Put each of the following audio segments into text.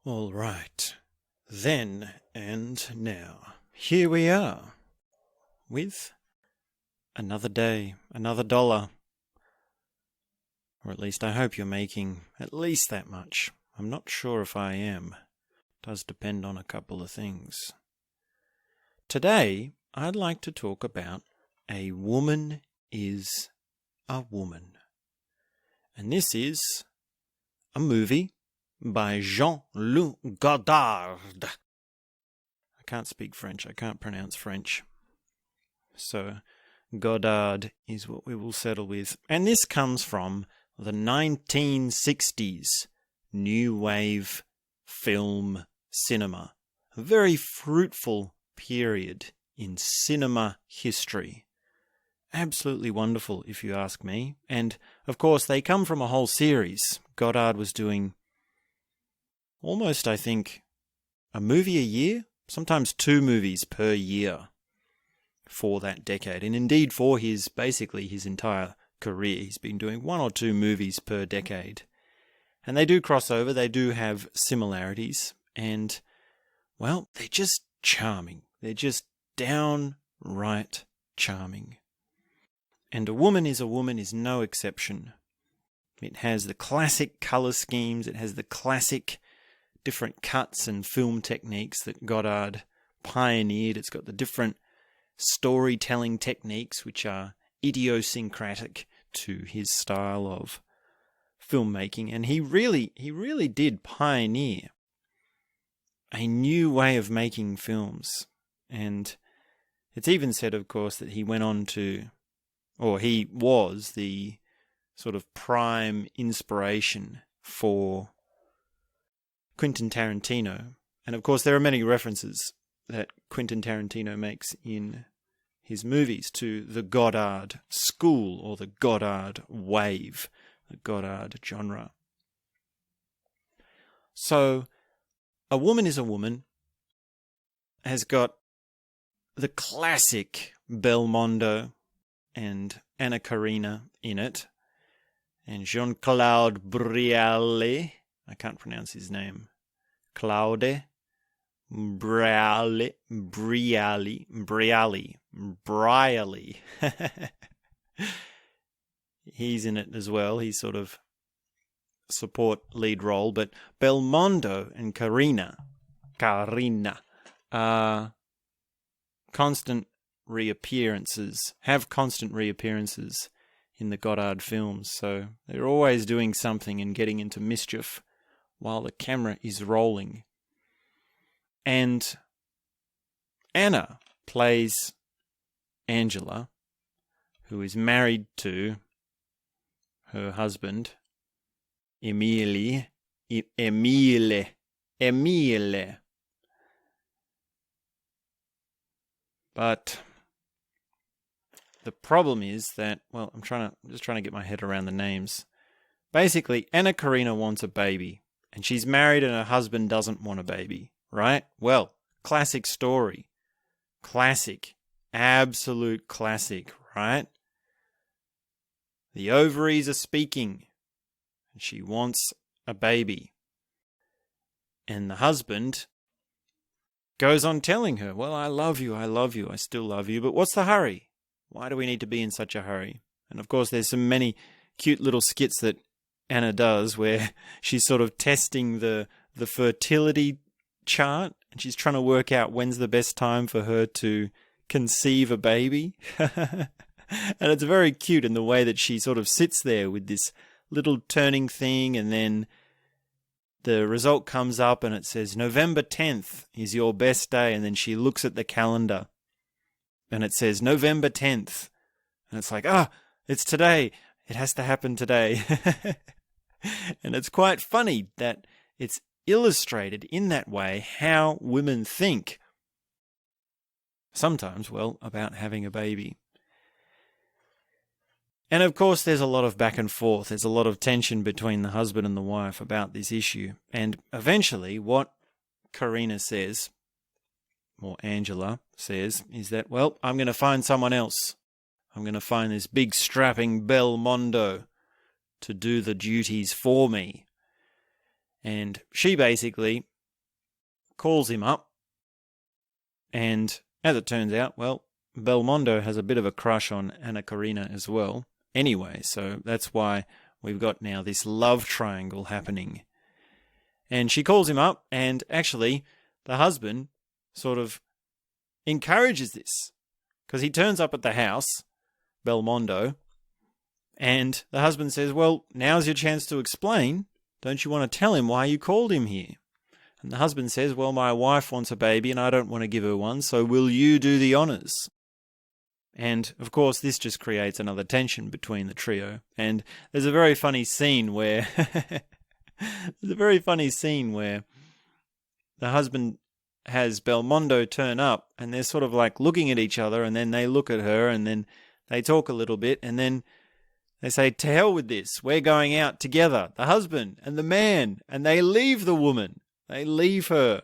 All right, then and now, here we are, with another day, another dollar. Or at least I hope you're making at least that much. I'm not sure if I am. It does depend on a couple of things. Today, I'd like to talk about A Woman is a Woman. And this is a movie by Jean-Luc Godard. I can't speak French. I can't pronounce French. So Godard is what we will settle with. And this comes from the 1960s New Wave film cinema. A very fruitful period in cinema history. Absolutely wonderful, if you ask me. And, of course, they come from a whole series. Godard was doing almost, I think, a movie a year, sometimes 2 movies per year for that decade. And indeed, for basically his entire career, he's been doing 1 or 2 movies per decade. And they do cross over, they do have similarities, and, well, they're just charming. They're just downright charming. And A Woman is a Woman is no exception. It has the classic colour schemes, it has the classic different cuts and film techniques that Godard pioneered. It's got the different storytelling techniques which are idiosyncratic to his style of filmmaking. And he really did pioneer a new way of making films. And it's even said, of course, that he went on to, or he was the sort of prime inspiration for Quentin Tarantino. And of course there are many references that Quentin Tarantino makes in his movies to the Godard school or the Godard wave, the Godard genre. So, A Woman is a Woman has got the classic Belmondo and Anna Karina in it, and Jean-Claude Brialy, I can't pronounce his name, Claude Brialy. He's in it as well. He's sort of support lead role, but Belmondo and Karina are constant reappearances in the Godard films, so they're always doing something and getting into mischief while the camera is rolling. And Anna plays Angela, who is married to her husband, Emile. But the problem is that, well, I'm just trying to get my head around the names. Basically, Anna Karina wants a baby, and she's married and her husband doesn't want a baby, right? Well, classic story. Classic. Absolute classic, right? The ovaries are speaking, and she wants a baby. And the husband goes on telling her, well, I love you, I still love you, but what's the hurry? Why do we need to be in such a hurry? And of course, there's some many cute little skits that Anna does where she's sort of testing the fertility chart, and she's trying to work out when's the best time for her to conceive a baby. And it's very cute in the way that she sort of sits there with this little turning thing, and then the result comes up and it says November 10th is your best day, and then she looks at the calendar and it says November 10th, and it's like, it's today, it has to happen today. And it's quite funny that it's illustrated in that way how women think sometimes, well, about having a baby. And of course there's a lot of back and forth, there's a lot of tension between the husband and the wife about this issue. And eventually what Karina says, or Angela says, is that, well, I'm going to find someone else. I'm going to find this big strapping Belmondo to do the duties for me. And she basically calls him up, and as it turns out, well, Belmondo has a bit of a crush on Karina as well. Anyway, so that's why we've got now this love triangle happening. And she calls him up, and actually the husband sort of encourages this, because he turns up at the house, Belmondo, and the husband says, well, now's your chance to explain. Don't you want to tell him why you called him here? And the husband says, well, my wife wants a baby and I don't want to give her one, so will you do the honours? And, of course, this just creates another tension between the trio. And there's a very funny scene where the husband has Belmondo turn up, and they're sort of like looking at each other, and then they look at her, and then they talk a little bit, and then they say, to hell with this, we're going out together, the husband and the man, and they leave the woman. They leave her.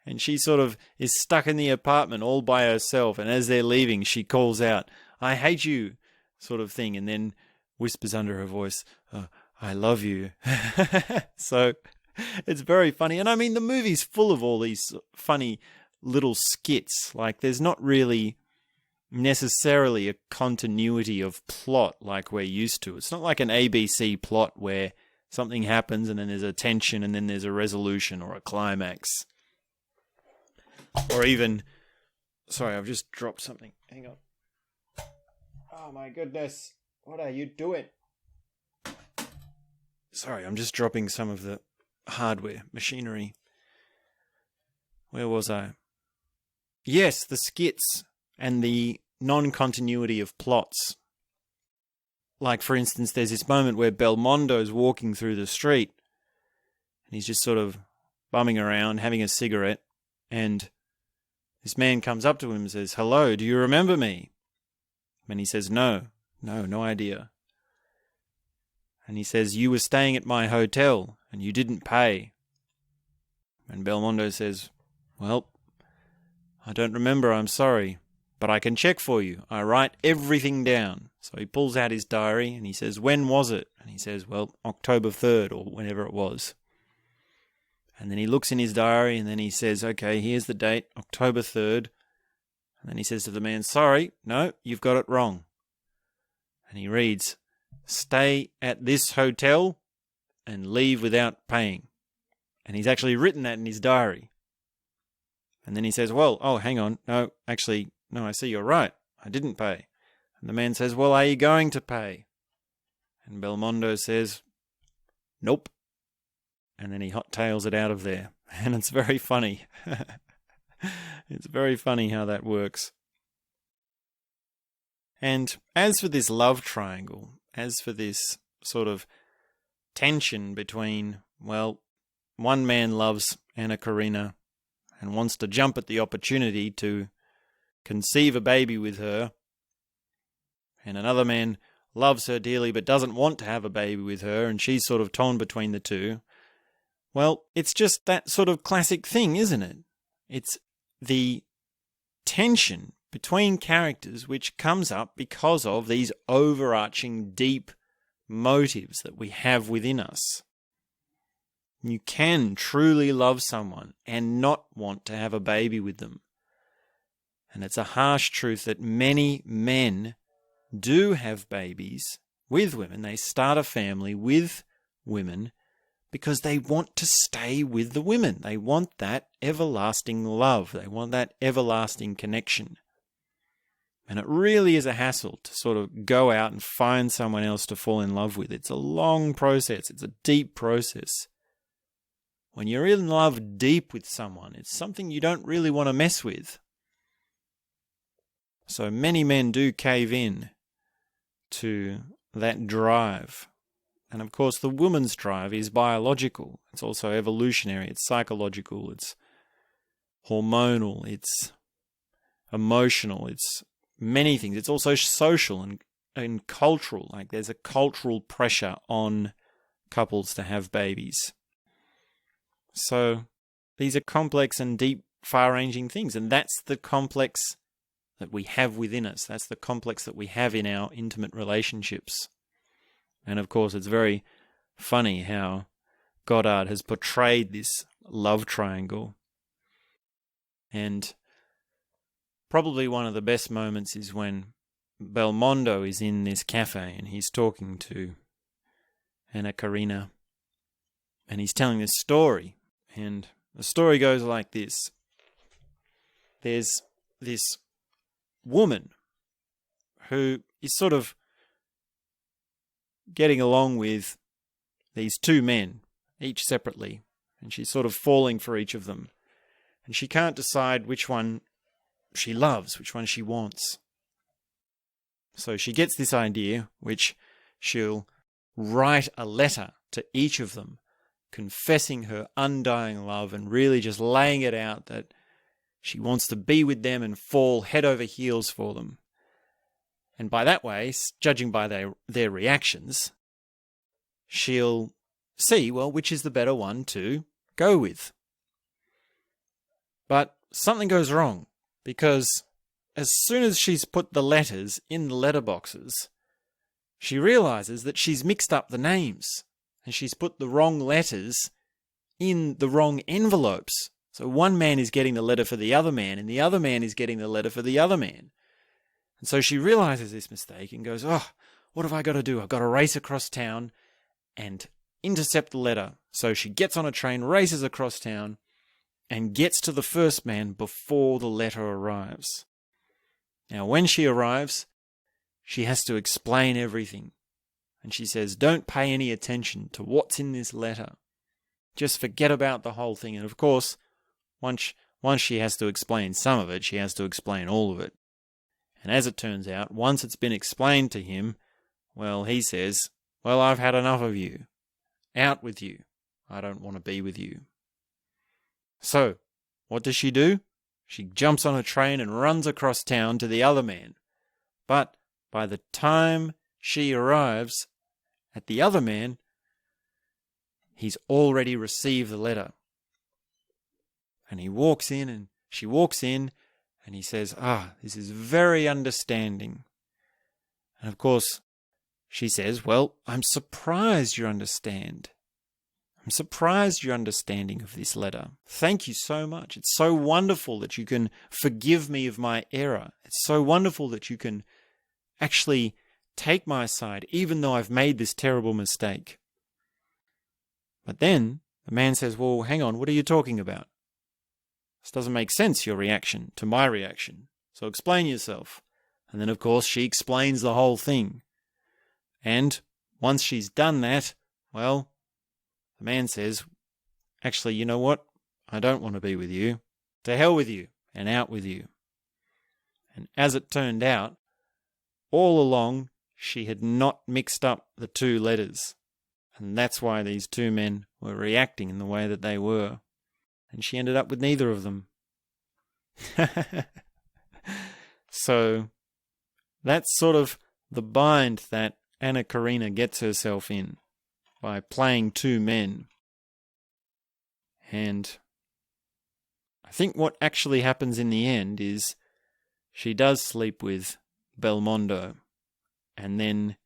And she sort of is stuck in the apartment all by herself, and as they're leaving, she calls out, I hate you, sort of thing, and then whispers under her voice, oh, I love you. So it's very funny. And I mean, the movie's full of all these funny little skits. Like, there's not really necessarily a continuity of plot like we're used to. It's not like an ABC plot where something happens and then there's a tension and then there's a resolution or a climax. Or even... Sorry, I've just dropped something. Hang on. Oh my goodness. What are you doing? Sorry, I'm just dropping some of the hardware, machinery. Where was I? Yes, the skits and the non-continuity of plots. Like, for instance, there's this moment where Belmondo's walking through the street and he's just sort of bumming around, having a cigarette, and this man comes up to him and says, hello, do you remember me? And he says, no idea. And he says, you were staying at my hotel and you didn't pay. And Belmondo says, well, I don't remember, I'm sorry, but I can check for you. I write everything down. So he pulls out his diary and he says, when was it? And he says, well, October 3rd or whenever it was. And then he looks in his diary and then he says, okay, here's the date, October 3rd. And then he says to the man, sorry, no, you've got it wrong. And he reads, stay at this hotel and leave without paying. And he's actually written that in his diary. And then he says, well, oh, hang on. No, actually, no, I see you're right. I didn't pay. And the man says, well, are you going to pay? And Belmondo says, nope. And then he hot tails it out of there. And it's very funny. It's very funny how that works. And as for this love triangle, as for this sort of tension between, well, one man loves Karina and wants to jump at the opportunity to conceive a baby with her, and another man loves her dearly but doesn't want to have a baby with her, and she's sort of torn between the two. Well, it's just that sort of classic thing, isn't it? It's the tension between characters which comes up because of these overarching deep motives that we have within us. You can truly love someone and not want to have a baby with them. And it's a harsh truth that many men do have babies with women. They start a family with women because they want to stay with the women. They want that everlasting love. They want that everlasting connection. And it really is a hassle to sort of go out and find someone else to fall in love with. It's a long process. It's a deep process. When you're in love deep with someone, it's something you don't really want to mess with. So many men do cave in to that drive. And of course, the woman's drive is biological. It's also evolutionary. It's psychological. It's hormonal. It's emotional. It's many things. It's also social and cultural. Like, there's a cultural pressure on couples to have babies. So these are complex and deep, far-ranging things. And that's the complex that we have within us. That's the complex that we have in our intimate relationships. And of course, it's very funny how Godard has portrayed this love triangle And probably one of the best moments is when Belmondo is in this cafe and he's talking to Karina, and he's telling this story. And the story goes like this. There's this woman who is sort of getting along with these two men, each separately, and she's sort of falling for each of them. And she can't decide which one she loves, which one she wants. So she gets this idea, which she'll write a letter to each of them, confessing her undying love and really just laying it out that she wants to be with them and fall head over heels for them. And by that way, judging by their reactions, she'll see, well, which is the better one to go with. But something goes wrong, because as soon as she's put the letters in the letterboxes, she realizes that she's mixed up the names and she's put the wrong letters in the wrong envelopes. So one man is getting the letter for the other man and the other man is getting the letter for the other man. And so she realizes this mistake and goes, oh, what have I got to do? I've got to race across town and intercept the letter. So she gets on a train, races across town, and gets to the first man before the letter arrives. Now, when she arrives, she has to explain everything. And she says, don't pay any attention to what's in this letter. Just forget about the whole thing. And of course, once she has to explain some of it, she has to explain all of it. And as it turns out, once it's been explained to him, well, he says, well, I've had enough of you. Out with you. I don't want to be with you. So, what does she do? She jumps on a train and runs across town to the other man. But by the time she arrives at the other man, he's already received the letter. And he walks in and she walks in and he says, this is very understanding. And of course, she says, well, I'm surprised you understand. I'm surprised your understanding of this letter. Thank you so much. It's so wonderful that you can forgive me of my error. It's so wonderful that you can actually take my side, even though I've made this terrible mistake. But then the man says, well, hang on, what are you talking about? This doesn't make sense, your reaction to my reaction. So explain yourself. And then, of course, she explains the whole thing. And once she's done that, well, the man says, actually, you know what? I don't want to be with you. To hell with you and out with you. And as it turned out, all along, she had not mixed up the two letters. And that's why these two men were reacting in the way that they were. And she ended up with neither of them. So that's sort of the bind that Anna Karina gets herself in by playing two men. And I think what actually happens in the end is she does sleep with Belmondo, and then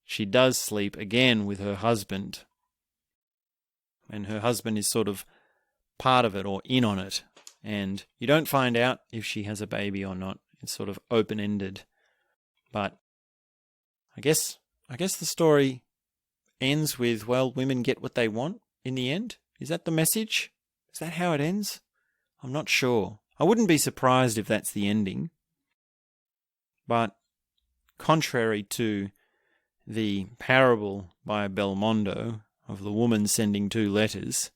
she does sleep again with her husband. And her husband is sort of part of it or in on it. And you don't find out if she has a baby or not. It's sort of open-ended. But I guess the story ends with, well, women get what they want in the end. Is that the message? Is that how it ends? I'm not sure. I wouldn't be surprised if that's the ending. But contrary to the parable by Belmondo of the woman sending two letters,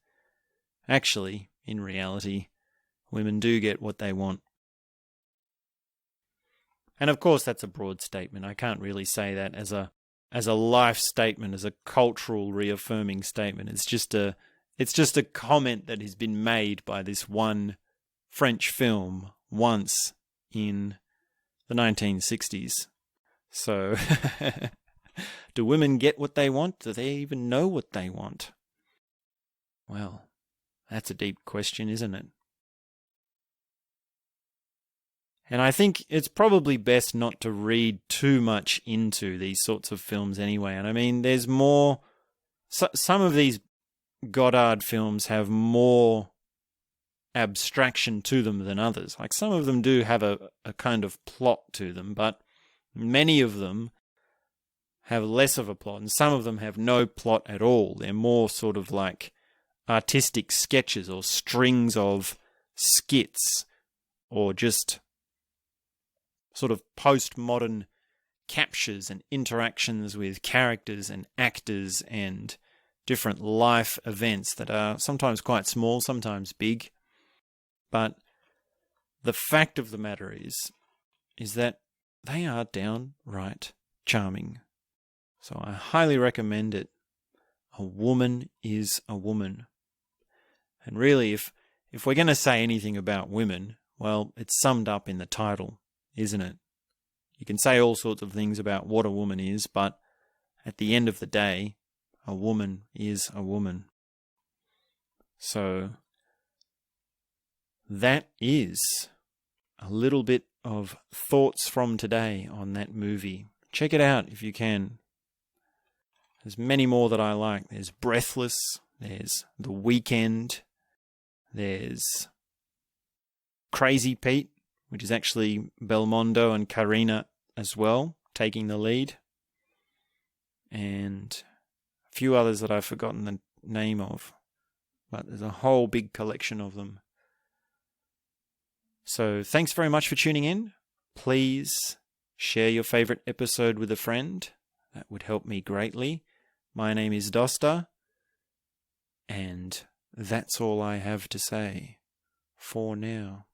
actually, in reality, women do get what they want. And of course, that's a broad statement. I can't really say that as a life statement, as a cultural reaffirming statement. It's just a comment that has been made by this one French film once in the 1960s. So, do women get what they want? Do they even know what they want? Well, that's a deep question, isn't it? And I think it's probably best not to read too much into these sorts of films anyway. And I mean, there's more... some of these Godard films have more abstraction to them than others. Like some of them do have a kind of plot to them, but many of them have less of a plot, and some of them have no plot at all. They're more sort of like artistic sketches or strings of skits, or just sort of postmodern captures and interactions with characters and actors and different life events that are sometimes quite small, sometimes big. But the fact of the matter is that they are downright charming. So I highly recommend it. A woman is a woman. And really, if we're going to say anything about women, well, it's summed up in the title, isn't it? You can say all sorts of things about what a woman is, but at the end of the day, a woman is a woman. So that is a little bit of thoughts from today on that movie. Check it out if you can. There's many more that I like. There's Breathless, there's The Weekend, there's Crazy Pete, which is actually Belmondo and Karina as well, taking the lead. And a few others that I've forgotten the name of. But there's a whole big collection of them. So thanks very much for tuning in. Please share your favorite episode with a friend. That would help me greatly. My name is Dosta, and that's all I have to say for now.